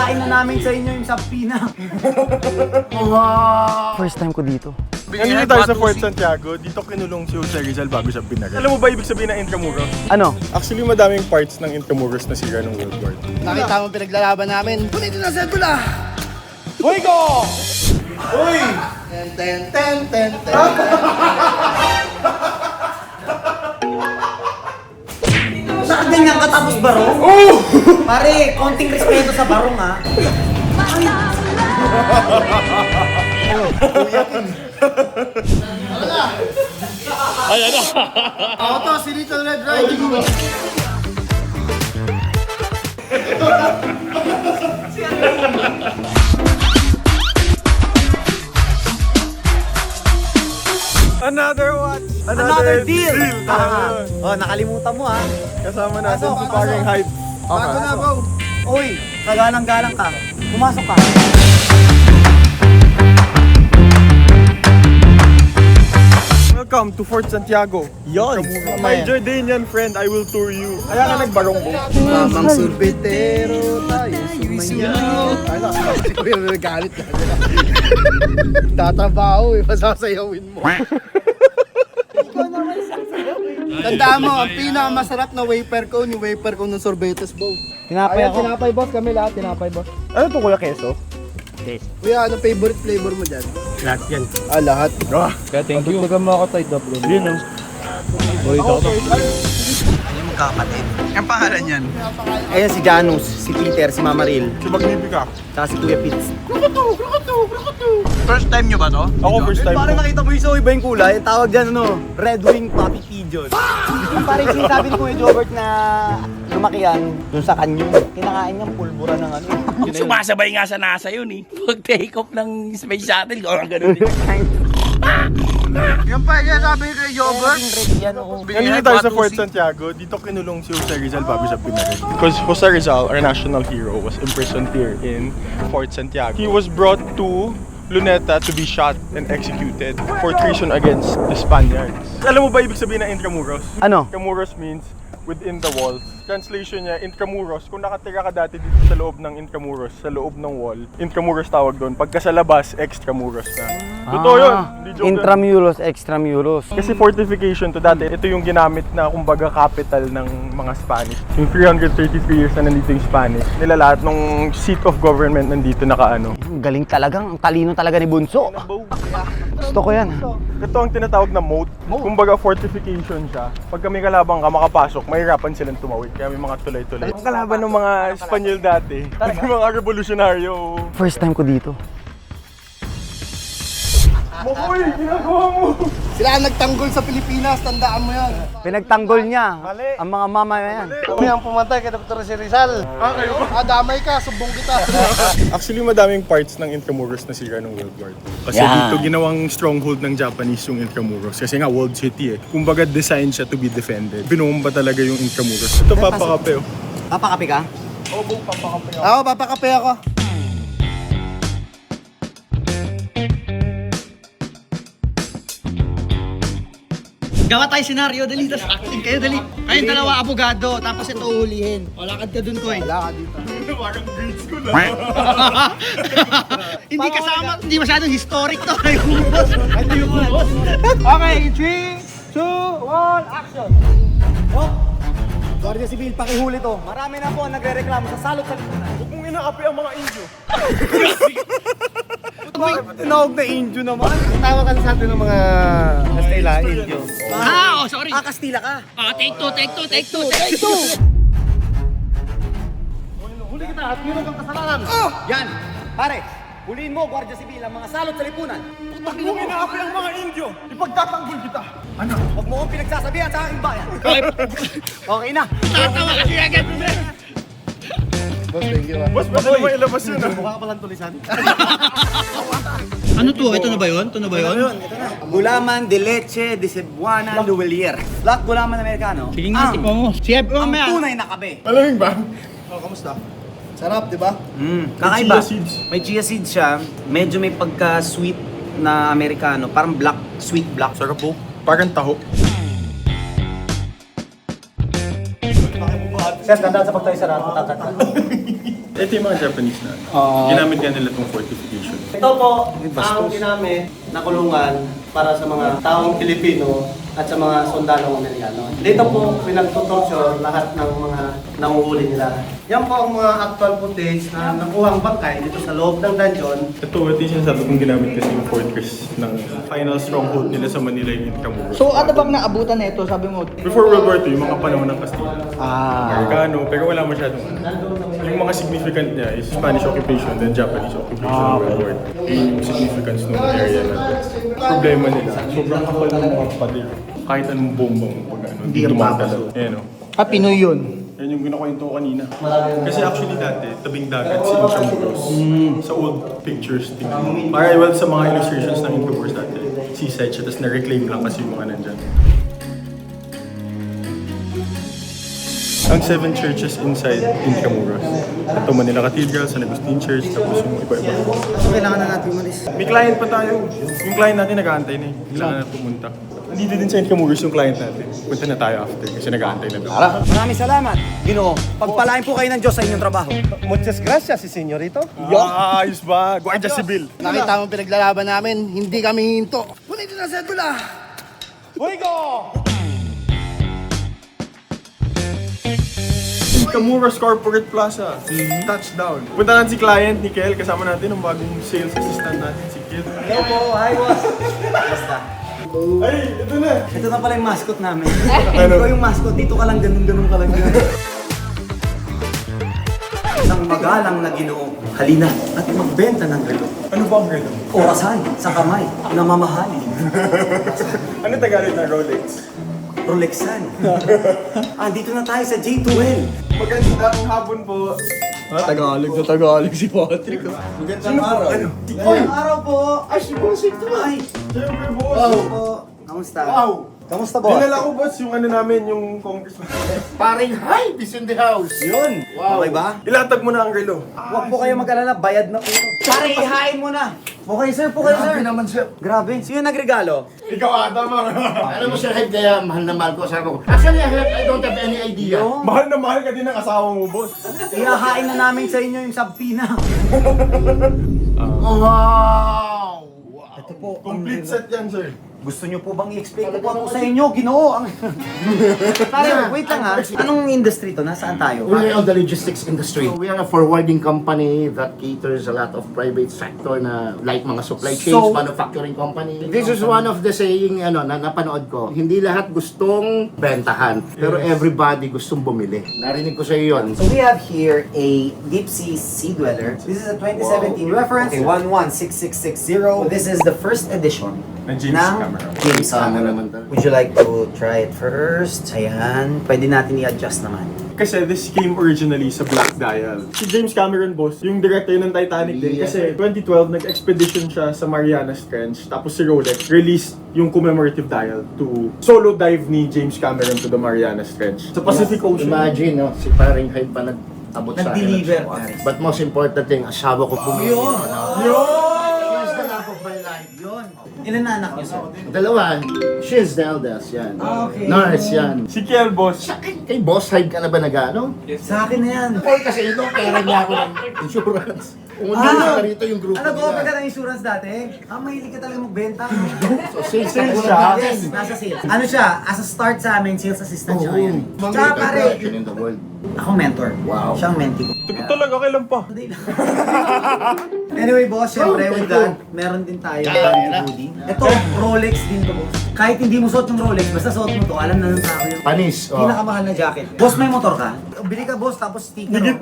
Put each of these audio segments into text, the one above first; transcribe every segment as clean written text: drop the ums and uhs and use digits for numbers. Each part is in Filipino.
Ipapakain na namin sa inyo yung sapina. Wow! First time ko dito. Nandito tayo sa Fort Santiago, dito kinulong si Jose Rizal bago siya binaril. Alam mo ba ibig sabihin ng Intramuros? Ano? Actually, madaming parts ng Intramuros na sira ng World War II. Nakita mo pinaglalaban namin. Punito na sa tula! Hoy ko! Hoy! Ten, ten, ten, ten, ten. Bakit ganyan ka tapos barong? Oh! Pare, konting respeto sa barong ha. Ako to, si Little Red Riding Hood. Another what? Another deal! Tama. Oh, nakalimutan mo ha. Kasama natin Kaso, si paring hype. Bago na, bro. Uy, kagalang-galang ka. Pumasok ka. Welcome to Fort Santiago. Yon. My Jordanian friend, I will tour you. Kaya ka nagbarong ko. Mamang sorbetero tayo sumayaw. Ay, si Kuya nagalit ka. Tatrabaho eh, masasayawin mo. Tandaan mo, ang pinakamasarap na wafer cone, yung wafer cone ng sorbetes, bro. Tinapay ako. Tinapay boss, kami lahat, tinapay boss. Ano to kuya keso? Kuya, anong favorite flavor mo dyan? Lahat yan. Ah, lahat. Ah, Kaya thank you. Pagdagan mo ako tayo, bro. Yun o. Burrito ako. Magkakapatid. Ang pangalan yan? Ayan si Janus, si Peter, si Mama Ril, si Magnifica. saka si Kuya Pitts. First time nyo ba to? Ako first time Parang ko. nakita mo yung iba yung kulay, yung tawag dyan ano, Red Wing Poppy Pigeon. Yung parang sinasabi ni Kuya Jobert na lumaki yan dun sa kanyon. Kinakain niyang pulbura ng ano. Sumasabay nga sa NASA yun eh. Pag take off ng space shuttle, ganun din. Yan pa, yan sabi kay Yogurt. Yan oo. Nandito tayo sa Fort Santiago, dito kinulong si Jose Rizal bago siya binaril. Because Jose Rizal, our national hero, was imprisoned here in Fort Santiago. He was brought to Luneta to be shot and executed for treason against the Spaniards. Alam mo ba ibig sabihin ng Intramuros? Ano? Intramuros means within the walls. Translation niya, Intramuros, kung nakatira ka dati dito sa loob ng Intramuros, sa loob ng wall, Intramuros tawag doon. Pagka sa labas, Extramuros na. Totoo yun, hindi joke yun. Intramuros, extramuros. Kasi fortification to dati, ito yung ginamit na kumbaga capital ng mga Spanish. Yung 333 years na nandito yung Spanish, nila lahat ng seat of government nandito nakaano. Ang galing talagang, ang talino talaga ni Bunso. Gusto ko yan. Ito ang tinatawag na moat. Kumbaga fortification siya. Pag kami kalabang ka makapasok, mahirapan silang tumawid. Kaya may mga tulay-tulay. Ang kalaban ng mga Espanyol dati, yung mga revolusyonaryo. First time ko dito. Makoy, ginagawa mo! Sila ang nagtanggol sa Pilipinas, tandaan mo yan. Pinagtanggol niya Mali. ang mga mama yan. Kami ang pumatay kay Dr. si Rizal. kayo ba? Damay ka, subong kita. Actually, madaming parts ng Intramuros na sira ng World War II. Kasi Yeah. dito ginawang stronghold ng Japanese yung Intramuros. Kasi nga, walled city eh. Kumbaga, design siya to be defended. Binomba talaga yung Intramuros. Ito, papakape oh. Papakapi ka? Obo, papakape oh. Ako, papakape ako. Gawa tayo senaryo, dali, tas acting kayo, dali. Kayong dalawa abogado, tapos ito uhulihin. O, lakad ka dun, Koy. Wala ka dito. Parang grade school Hindi kasama, hindi masyadong historic to. Ay, boss. Okay, 3, 2, 1, action! Oh! Guardia Civil, pakihuli to. Marami na po ang nagre-reklamo sa salot sa lipunan. Huwag mong inakapi ang mga Indio. Bakit mo tinawag na Indio naman? Tawa ka sa atin ng mga Kastila, Indio. Ah, oh, sorry. Ah, Kastila ka. Ah, take two, take two, take two. Take two! Huli kita at yun ang kasalanan. Yan! Pare, huliin mo, Guardia Civil, ang mga salot sa lipunan. Huwag mong inakapi ang mga Indio. Ipagtatanggol kita. Ano? Huwag mo akong pinagsasabihan sa aking bayan. Okay na. Tatawa kasi agad. Boss, thank you. Boss, baka naman ilabas yun ah. Mukha ka palang tulisan. Ano to? Ito na ba yun? Ito na ba yun? Ito na. Gulaman de leche de Cebuana Luwelier. Lahat gulaman Amerikano. Sige nga, tikman mo. Chef, Ang mamaya. tunay na kape. Malamig ba? Oh, kamusta? Sarap, di ba? Kakaiba. chia seeds. May chia seeds siya. Medyo may pagka-sweet na Amerikano. Parang black, sweet black. Sarap po. Parang taho. Sir, ganda sa pagtayo sa lahat. Matatat ka. Ito yung mga Japanese na. Ginamit nga nila itong fortification. Ito po ang ginamit na kulungan para sa mga taong Pilipino at sa mga sundalong Amerikano. Dito po pinagtutorture lahat ng mga nanguhuli nila. Yan po ang mga actual footage na nakuhang bangkay dito sa loob ng dungeon. Ito yung sinasabi kong ginamit kasi yung fortress ng final stronghold nila sa Manila yung Intramuros. So ano bang naabutan na ito? Sabi mo, Before World War II, yung mga panahon ng Castilla. Amerikano, pero wala masyadong. Yung mga significant niya is Spanish occupation, then Japanese occupation ng World War II. Yung significance ng area na problema nila. Sobrang kapal ng mga pader. Kahit anong bombang pag ano, hindi tumatalaw. Ayan o. Pinoy yun. Yan yung ginakwento ko kanina. Kasi actually dati, tabing dagat si Intramuros. Sa old pictures, tingnan. Para well, sa mga illustrations ng Intramuros dati, seaside siya, tapos na-reclaim lang kasi yung mga nandyan. Ang 7 churches inside Intramuros. Ito Manila Cathedral, San Agustin Church, tapos yung iba-iba. So kailangan na natin umalis. May client pa tayo. Yung client natin nag-aantay na eh. Kailangan na pumunta. Nandito din sa Intramuros yung client natin. Punta na tayo after kasi nag-aantay na doon. Maraming salamat, Ginoo. Pagpalain po kayo ng Diyos sa inyong trabaho. Muchas gracias, si senyorito. Ayos ba? Guardia Civil. Nakita mo pinaglalaban namin, hindi kami hinto. Punit na sa tula! Intramuros Corporate Plaza. Touchdown. Punta natin si client, ni Kel. Kasama natin ang bagong sales assistant natin, si Kid. Hello po, hi boss. Basta. Ay, ito na. Ito na pala yung mascot namin. Ikaw yung mascot, dito ka lang ganun ka lang. Isang magalang na Ginoo, halina at magbenta ng relo. Ano ba ang relo? Orasan sa kamay na mamahalin. Ano Tagalog na Rolex? Rolexan. Andito na tayo sa J2L. Magandang hapon po. Tagalog na Tagalog si Patrick. Magandang araw. Ano? Ngayong araw po. Ay, si Boss ito. Ay, Siyempre, boss. hello po. Kamusta? Kamusta boss? Dinala ko, boss, yung ano namin, yung congressman. Paring hype is in the house. Yun. Okay ba? Ilatag mo na ang relo. Huwag po kayo mag-alala, bayad na po ito. Pare, ihain mo na. Okay sir, po kayo sir. naman siya. Grabe. Sino nagregalo? Ikaw ata, mga. Alam mo sir, hype kaya mahal na mahal ko. Sabi ko, actually, I don't have any idea. Mahal na mahal ka din ng asawa mo, boss. Ihahain na namin sa inyo yung sabpina. Wow! Ito po. Complete set yan, sir. Gusto nyo po bang i-explain ko po sa inyo? Ginoo. Pare, wait lang ha. Anong industry to? Nasaan tayo? We're on the logistics industry. We are a forwarding company that caters a lot of private sector na like mga supply chains, So- manufacturing company. This is one of the saying na napanood ko. Hindi lahat gustong bentahan, pero everybody gustong bumili. Narinig ko sa iyo yun. So we have here a deep sea sea dweller. This is a 2017 reference. Okay, 116660. This is the first edition Na James ng Cameron. James Cameron Cameron. naman talaga. Would you like to try it first? Ayan. Pwede natin i-adjust naman. Kasi this came originally sa Black Dial. Si James Cameron, boss, yung director ng Titanic din. Kasi 2012, nag-expedition siya sa Marianas Trench. Tapos si Rolex released yung commemorative dial to solo dive ni James Cameron to the Marianas Trench. Sa Pacific Ocean. Imagine, no, si paring hype pa nag-abot sa akin. Nag-deliver. But most important thing, asawa ko bumili. She's the love of my life. Yun. Ilan na anak niyo, sir? Dalawa, she's the eldest, yan. Okay. Nurse, yan. Si Kiel, boss. Kay boss, hype ka na ba nag-ano? Sa akin na yan. Or kasi ito, pera niya ako ng insurance. Kung hindi na rito yung grupo Ano, go ka nila. ng insurance dati? Mahilig ka talaga magbenta. So, sales Sales siya. Yes, nasa sales. Ano siya? As a start sa amin, sales assistant siya Oo. ngayon. Mga Tsaka pare, production in the world. ako mentor. Wow. Siya ang mentee ko. Ito talaga, kailan pa? Anyway, boss, syempre, with that, meron din tayo brand hoodie. Ito, Rolex din to, boss. Kahit hindi mo suot yung Rolex, basta suot mo to, alam na ng tao yun. Panis. Oh. Pinakamahal na jacket. Boss, may motor ka? Bili ka, boss, tapos sticker. Hindi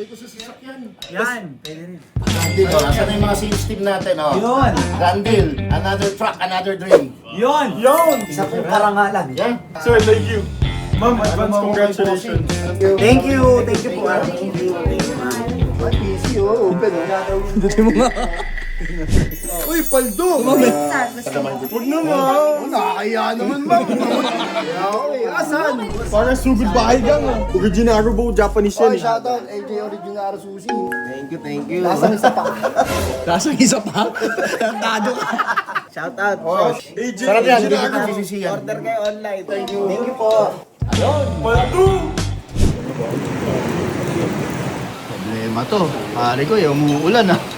ko sa sasakyan. Yan, pwede rin. Randall, oh, nasa na yung mga sales team natin, oh. Yun! Randall, another truck, another dream. Yun! Yun! Isa pong karangalan. Yeah. Sir, thank you. Ma'am, advance congratulations. Thank you! Thank you po. Thank you. Thank you, ma'am. Easy, oh. Open, oh. Uy, paldo! Huwag naman. Nakakaya naman, ma'am. Okay, asan? Parang sugod bahay gang ah. Originaro ba Japanese yan Oy, eh. shoutout, AJ Original Sushi. Thank you. Lasang isa pa. Lasang isa pa. Tantado ka. Shout out. AJ, Sarap yan, hindi Originaro. kita sisisiyan. Order kayo online. Thank you po. Paldo! Tama to. Pare ko, yung umuulan ah.